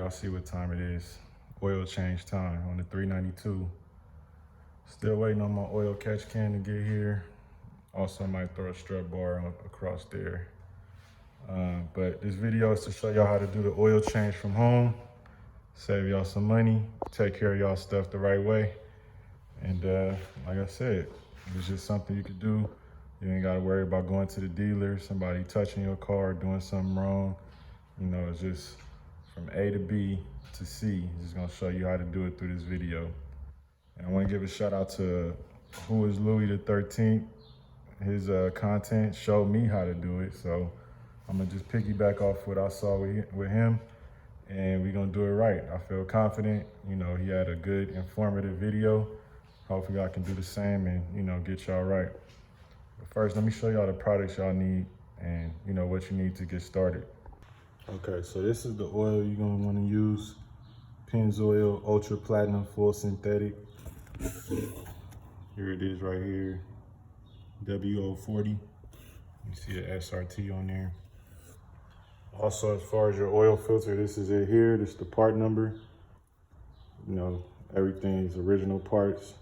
y'all see what time it is. Oil change time on the 392. Still waiting on my oil catch can to get here. Also might throw a strut bar across there. But this video is to show y'all how to do the oil change from home, save y'all some money, take care of y'all stuff the right way. And like I said, it's just something you could do. You ain't gotta worry about going to the dealer, somebody touching your car, doing something wrong. You know, it's just from A to B to C. Just gonna show you how to do it through this video. And I wanna give a shout out to Who is Louis the 13th. His content showed me how to do it. So I'm gonna just piggyback off what I saw with him, and we're gonna do it right. I feel confident. You know, he had a good, informative video. Hopefully I can do the same and, you know, get y'all right. But first, let me show y'all the products y'all need and, you know, what you need to get started. Okay, so this is the oil you're gonna wanna use. Pennzoil Ultra Platinum Full Synthetic. Here it is right here. WO40. You see the SRT on there. Also, as far as your oil filter, this is it here. This is the part number. You know, everything's original parts.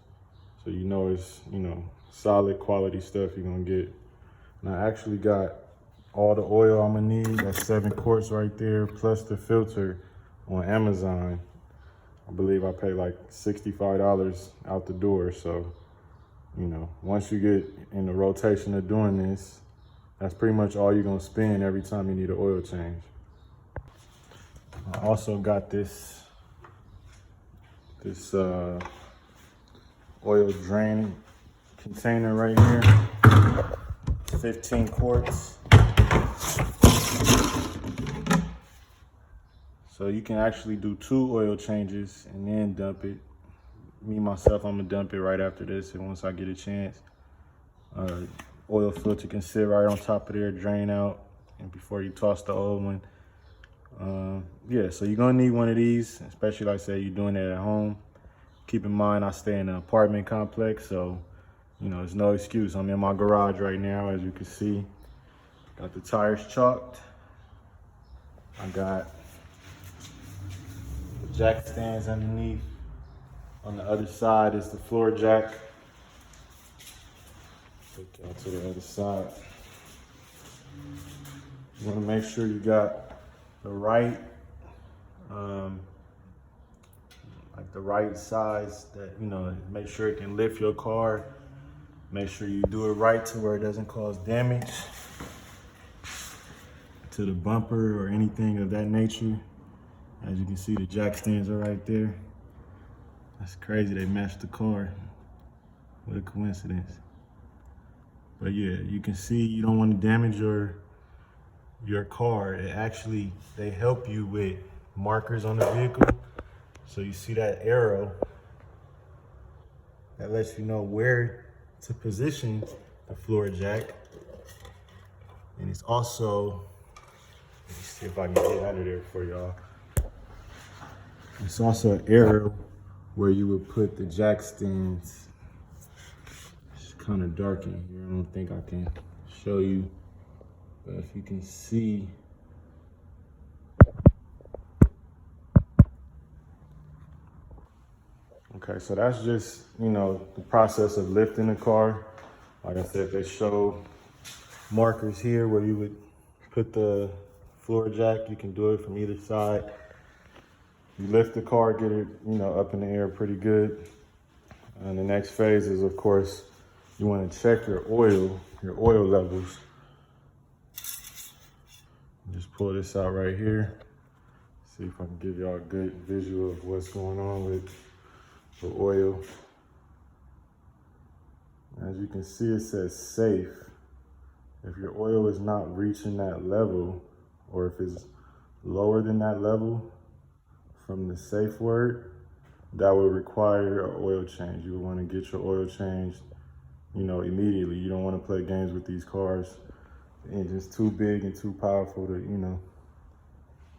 So you know it's, you know, solid quality stuff you're gonna get. And I actually got all the oil I'm gonna need. That's 7 quarts right there, plus the filter on Amazon. I believe I paid like $65 out the door. So, you know, once you get in the rotation of doing this, that's pretty much all you're gonna spend every time you need an oil change. I also got this oil drain container right here, 15 quarts. So you can actually do 2 oil changes and then dump it. Me, myself, I'm gonna dump it right after this, and once I get a chance. Oil filter can sit right on top of there, drain out, and before you toss the old one. Yeah, so you're gonna need one of these, especially like I say you're doing it at home. Keep in mind, I stay in an apartment complex, so you know, there's no excuse. I'm in my garage right now, as you can see. Got the tires chalked. I got the jack stands underneath. On the other side is the floor jack. Take that to the other side. You want to make sure you got the right, like the right size that, you know, make sure it can lift your car. Make sure you do it right to where it doesn't cause damage to the bumper or anything of that nature. As you can see, the jack stands are right there. That's crazy, they matched the car. What a coincidence. But yeah, you can see you don't want to damage your car. It actually, they help you with markers on the vehicle. So you see that arrow, that lets you know where to position the floor jack. And it's also, let me see if I can get under there for y'all. It's also an arrow where you would put the jack stands. It's kind of dark in here. I don't think I can show you, but if you can see, okay, so that's just, you know, the process of lifting the car. Like I said, they show markers here where you would put the floor jack. You can do it from either side. You lift the car, get it, you know, up in the air pretty good. And the next phase is, of course, you want to check your oil levels. Just pull this out right here. See if I can give y'all a good visual of what's going on with the oil. As you can see, it says safe. If your oil is not reaching that level, or if it's lower than that level from the safe word, that would require an oil change. You would want to get your oil changed, you know, immediately. You don't want to play games with these cars. The engine's too big and too powerful to, you know,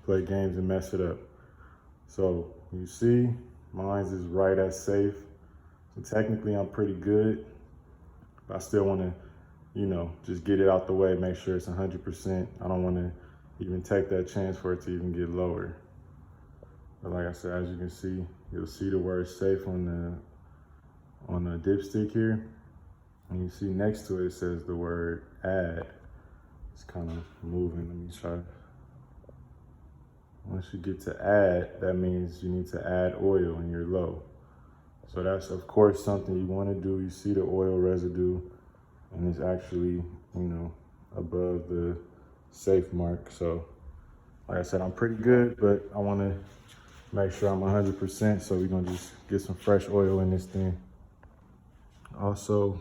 play games and mess it up. So you see, mine's is right at safe. So technically I'm pretty good, but I still want to, you know, just get it out the way, make sure it's 100%. I don't want to even take that chance for it to even get lower. But like I said, as you can see, you'll see the word safe on the dipstick here. And you see next to it, it says the word add. It's kind of moving. Let me try. Once you get to add, that means you need to add oil and you're low. So that's of course something you want to do. You see the oil residue and it's actually, above the safe mark. So like I said, I'm pretty good, but I want to make sure I'm 100%. So we're gonna just get some fresh oil in this thing. Also,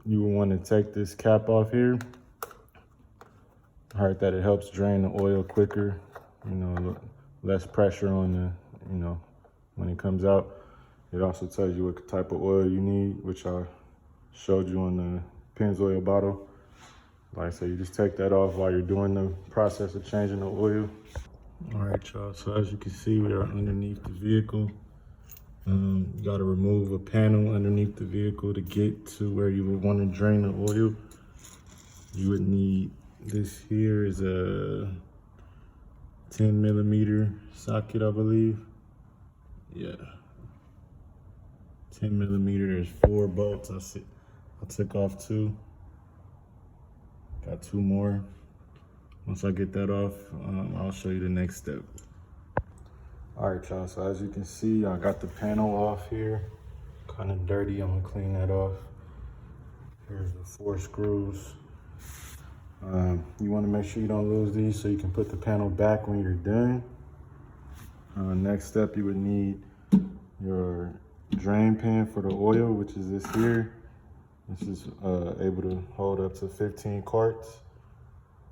you will want to take this cap off here. I heard that it helps drain the oil quicker, less pressure on the, when it comes out. It also tells you what type of oil you need, which I showed you on the Pennzoil bottle. Like I said, you just take that off while you're doing the process of changing the oil. All right, y'all, so as you can see, we are underneath the vehicle. You gotta remove a panel underneath the vehicle to get to where you would want to drain the oil. You would need, this here is a 10mm socket, I believe. Yeah, 10mm, there's 4 bolts. I took off 2. Got 2 more. Once I get that off, I'll show you the next step. All right, y'all, so as you can see, I got the panel off here. Kind of dirty, I'm gonna clean that off. Here's the 4 screws. You wanna make sure you don't lose these so you can put the panel back when you're done. Next step, you would need your drain pan for the oil, which is this here. This is able to hold up to 15 quarts.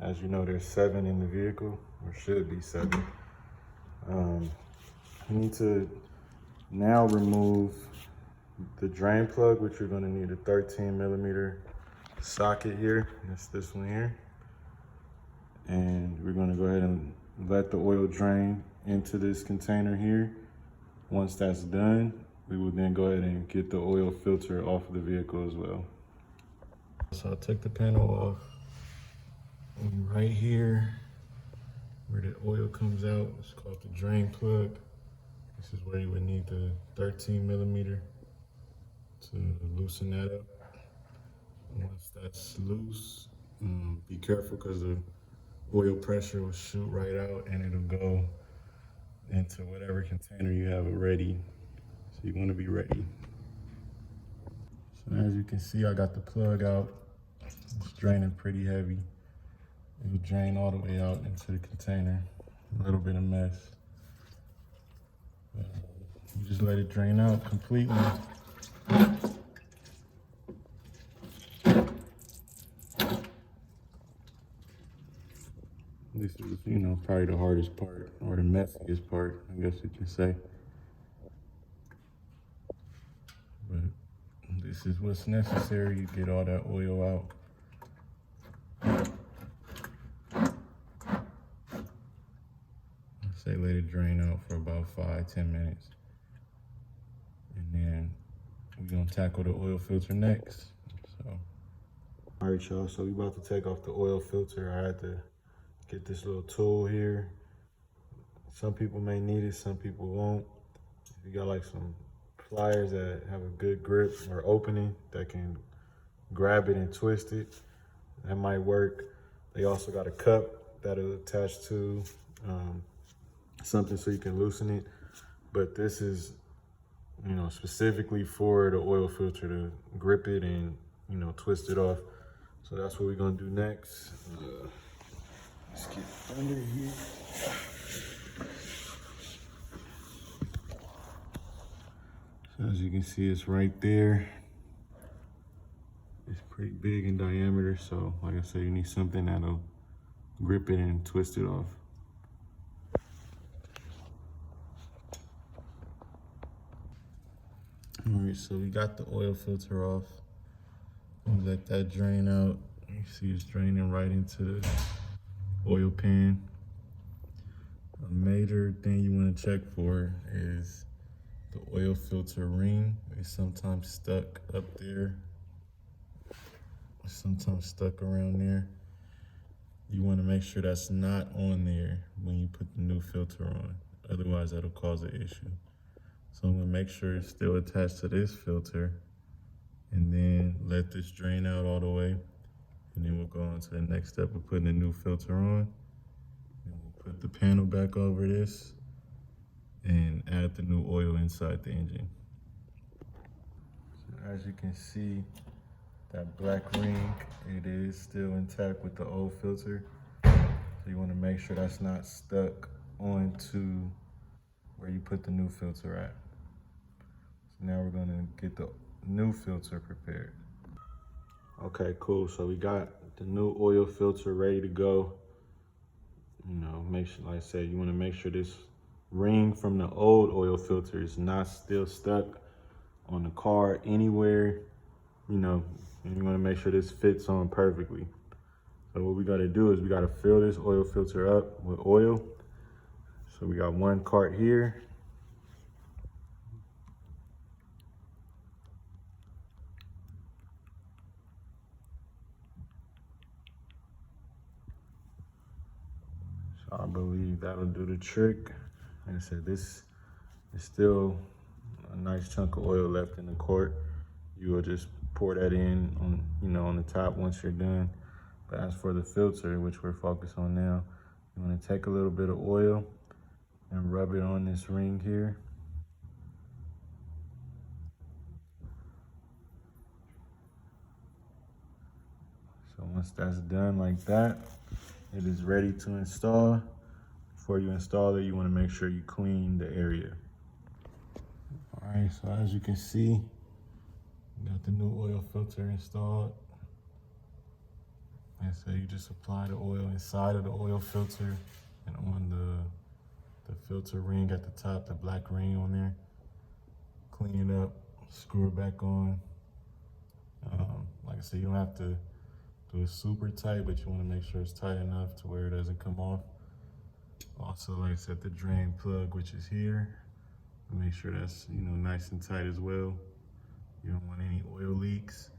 As you know, there's 7 in the vehicle, or should be 7. You need to now remove the drain plug, which you're gonna need a 13mm socket here. That's this one here. And we're gonna go ahead and let the oil drain into this container here. Once that's done, we will then go ahead and get the oil filter off of the vehicle as well. So I'll take the panel off. And right here, where the oil comes out, it's called the drain plug. This is where you would need the 13mm to loosen that up. And once that's loose, be careful because the oil pressure will shoot right out and it'll go into whatever container you have it ready. So you want to be ready. So as you can see, I got the plug out. It's draining pretty heavy. It'll drain all the way out into the container. A little bit of mess. You just let it drain out completely. This is, probably the hardest part, or the messiest part, I guess you can say. But this is what's necessary. You get all that oil out. Say let it drain out for about 5-10 minutes. And then we're gonna tackle the oil filter next. All right, y'all, so we about to take off the oil filter. I had to get this little tool here. Some people may need it, some people won't. If you got like some pliers that have a good grip or opening that can grab it and twist it, that might work. They also got a cup that'll attach to something so you can loosen it. But this is, specifically for the oil filter to grip it and, twist it off. So that's what we're gonna do next. Let's get under here. So as you can see, it's right there. It's pretty big in diameter, so like I said, you need something that'll grip it and twist it off. All right, so we got the oil filter off. We'll let that drain out. You see it's draining right into the oil pan. A major thing you want to check for is the oil filter ring. It's sometimes stuck up there. It's sometimes stuck around there. You want to make sure that's not on there when you put the new filter on. Otherwise, that'll cause an issue. So I'm gonna make sure it's still attached to this filter, and then let this drain out all the way. And then we'll go on to the next step of putting a new filter on. And we'll put the panel back over this and add the new oil inside the engine. So as you can see, that black ring, it is still intact with the old filter. So you want to make sure that's not stuck onto where you put the new filter at. So now we're going to get the new filter prepared. Okay, cool. So we got the new oil filter ready to go. You know, make sure, like I said, you want to make sure this ring from the old oil filter is not still stuck on the car anywhere. You know, and you want to make sure this fits on perfectly. So what we got to do is we got to fill this oil filter up with oil. So we got one cart here. So I believe that'll do the trick. Like I said, this is still a nice chunk of oil left in the quart. You will just pour that in on, you know, on the top once you're done. But as for the filter, which we're focused on now, you want to take a little bit of oil and rub it on this ring here. So once that's done like that, it is ready to install. Before you install it, you want to make sure you clean the area. All right, so as you can see, got the new oil filter installed. And so you just apply the oil inside of the oil filter and on the filter ring at the top, the black ring on there. Clean it up, screw it back on. Like I said, you don't have to do it super tight, but you want to make sure it's tight enough to where it doesn't come off. Also, like I said, the drain plug, which is here, make sure that's, you know, nice and tight as well. You don't want any oil leaks.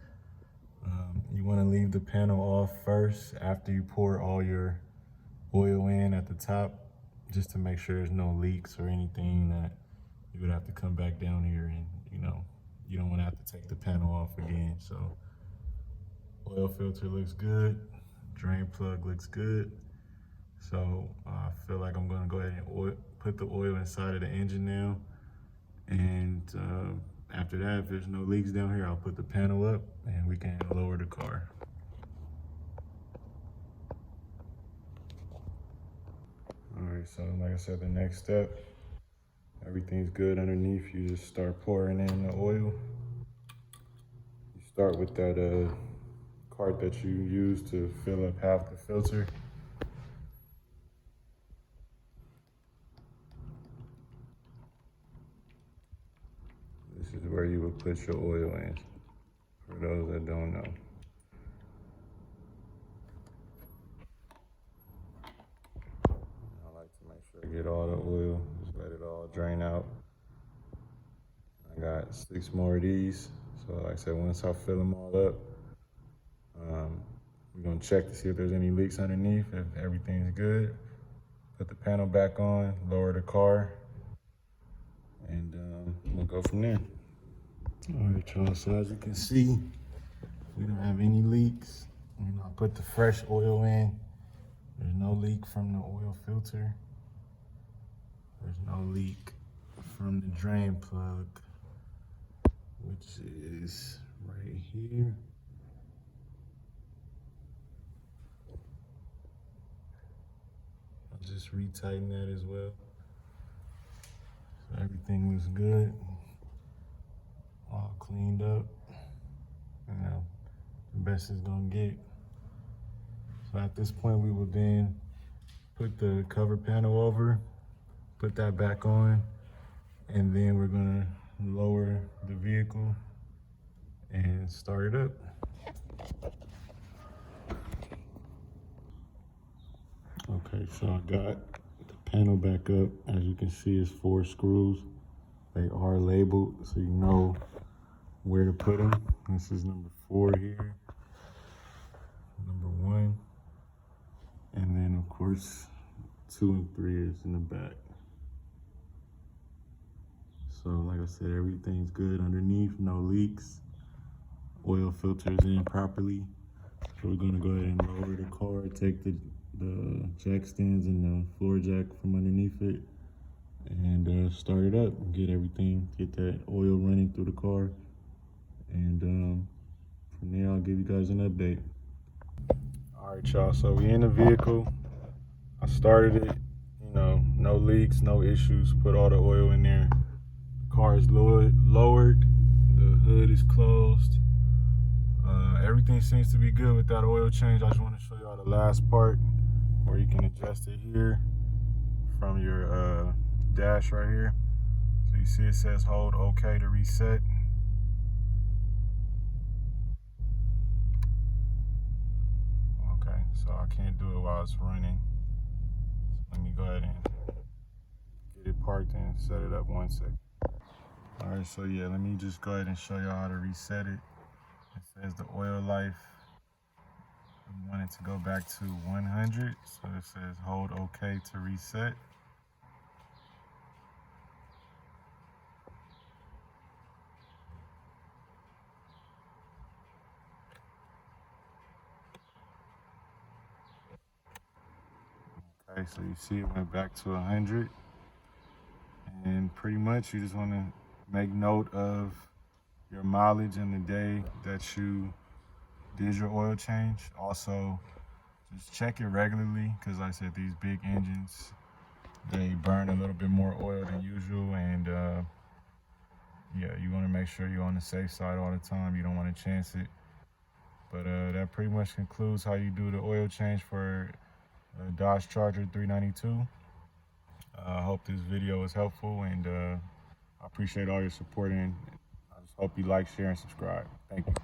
You want to leave the panel off first after you pour all your oil in at the top, just to make sure there's no leaks or anything that you would have to come back down here and, you know, you don't want to have to take the panel off again. So oil filter looks good, drain plug looks good. So I feel like I'm gonna go ahead and put the oil inside of the engine now. And after that, if there's no leaks down here, I'll put the panel up and we can lower the car. All right, so like I said, the next step, everything's good underneath. You just start pouring in the oil. You start with that cart that you use to fill up half the filter. This is where you would put your oil in, for those that don't know. I like to make sure I get all the oil, just let it all drain out. I got 6 more of these. So like I said, once I fill them all up, we're gonna check to see if there's any leaks underneath. If everything's good, put the panel back on, lower the car, and we'll go from there. All right, y'all, so as you can see, we don't have any leaks. You know, I put the fresh oil in. There's no leak from the oil filter. There's no leak from the drain plug, which is right here. I'll just retighten that as well. So everything looks good, all cleaned up. You know, the best it's gonna get. So at this point, we will then put the cover panel over, put that back on, and then we're gonna lower the vehicle and start it up. Okay, so I got the panel back up. As you can see, it's 4 screws. They are labeled, so you know where to put them. This is number 4 here, number 1, and then of course 2 and 3 is in the back. So like I said, everything's good underneath, no leaks. Oil filters in properly. So we're gonna go ahead and lower the car, take the jack stands and the floor jack from underneath it, and start it up and get that oil running through the car. And from there, I'll give you guys an update. All right, y'all, so we in the vehicle. I started it, no leaks, no issues, put all the oil in there. The car is lowered, the hood is closed. Everything seems to be good with that oil change. I just want to show y'all the last part where you can adjust it here from your dash right here. So you see it says hold OK to reset. Okay, so I can't do it while it's running. So let me go ahead and get it parked and set it up 1 second. All right, so yeah, let me just go ahead and show y'all how to reset it. It says the oil life, we want it to go back to 100. So it says hold OK to reset. Okay, so you see it went back to 100. And pretty much you just want to make note of your mileage and the day that you did your oil change. Also, just check it regularly, because like I said, these big engines, they burn a little bit more oil than usual, and yeah, you want to make sure you're on the safe side all the time. You don't want to chance it. But that pretty much concludes how you do the oil change for Dodge Charger 392. I hope this video was helpful, and I appreciate all your support, and I just hope you like, share, and subscribe. Thank you.